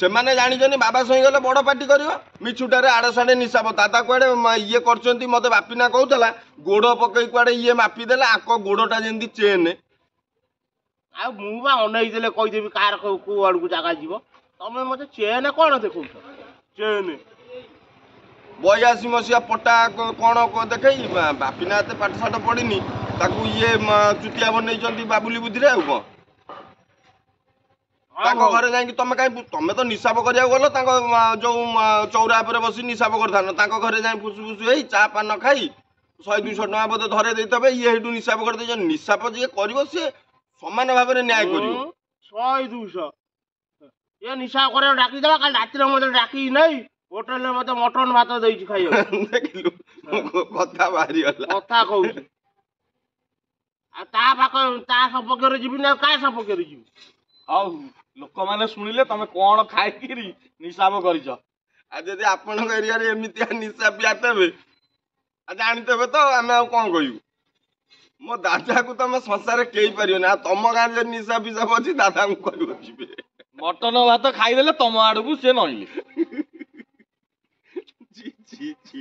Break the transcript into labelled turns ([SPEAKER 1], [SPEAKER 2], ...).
[SPEAKER 1] ସେମାନେ ଜାଣିଛନ୍ତି ବାବା ସହିଗଲେ ବଡ଼ ପାଟି କରିବ ମିଛୁଟାରେ ଆଡ଼େ ସାଡ଼େ ନିଶାବ ଦାଦା କୁଆଡ଼େ ଇଏ କରିଛନ୍ତି ମୋତେ ବାପିନା କହୁଥିଲା ଗୋଡ଼ ପକେଇ କୁଆଡ଼େ ଇଏ ମାପିଦେଲେ ଆଙ୍କ ଗୋଡ଼ଟା ଯେମିତି ଚେନ୍।
[SPEAKER 2] ଆଉ ମୁଁ ବା ଅନେଇ ଦେଲେ କହିଦେବି କାହାର କୋଉ ଆଡ଼କୁ ଜାଗା ଯିବ। ତମେ ମତେ ଚେନ୍ କ'ଣ ଦେଖଉଛ? ଚେନ୍
[SPEAKER 1] 82 ମସିହା ପଟା କ'ଣ ଦେଖେଇ ବାପିନା ଏତେ ପାଠଶାଠ ପଢ଼ିନି ତାକୁ ଇଏ ଚୁତିଆ ବନେଇଛନ୍ତି ବାବୁଲି ବୁଦ୍ଧିରେ ଆଉ କ'ଣ। ତାଙ୍କ ଘରେ ଯାଇକି ତମେ କାହିଁ ତମେ ତ ନିଶାବ କରିବାକୁ ଗଲ ତାଙ୍କ ଯୋଉ ଚଉରା ଉପରେ ବସି ନିଶାବ କରିଥାନ୍ତ ତାଙ୍କ ଘରେ ଯାଇ ଫୁସୁ ଫୁସୁ ହେଇ ଚା ପାନ ଖାଇ 100-200 ଟଙ୍କା ବୋଧେ ଧରେଇ ଦେଇଥିବେ ଇଏ ସେଇଠୁ ନିଶାବ କରିଦେଇଛନ୍ତି। ନିଶାବ ଯିଏ କରିବ ସିଏ ସମାନ ଭାବରେ ନ୍ୟାୟ କରିବ।
[SPEAKER 2] 100-200 ଏ ନିଶା କରିବାକୁ ଡାକିଦେଲା କାଲି ରାତିରେ ମତେ ଡାକିକି ନେଇ ହୋଟେଲରେ ମତେ ମଟନ ଭାତ ଦେଇଛି ଖାଇବାକୁ।
[SPEAKER 1] ଦେଖିଲୁ କଥା ବାହାରିଗଲା।
[SPEAKER 2] କଥା କହୁଛି ଆଉ ତା ସପକ୍ଷରେ ଯିବି ନା କାହା ସପକ୍ଷରେ ଯିବି?
[SPEAKER 3] ହଉ ଲୋକମାନେ ଶୁଣିଲେ ତମେ କ'ଣ ଖାଇକିରି ନିଶାବ କରିଛ।
[SPEAKER 1] ଆଉ ଯଦି ଆପଣଙ୍କ ଏରିଆରେ ଏମିତିଆ ନିଶା ପିଆ ତେବେ ଆଉ ଜାଣିତେବେ ତ ଆମେ ଆଉ କ'ଣ କହିବୁ। ମୋ ଦାଦାକୁ ତମ ସଂସାରରେ କେହି ପାରିବନି। ଆଉ ତମ ଗାଁରେ ଯଦି ନିଶା ପିସାବ ଅଛି ଦାଦାଙ୍କୁ କହିବ ଯିବେ।
[SPEAKER 3] ମଟନ ଭାତ ଖାଇଦେଲେ ତମ ଆଡକୁ ସେ ନଇଲେ।
[SPEAKER 1] ଛି ଛି ଛି।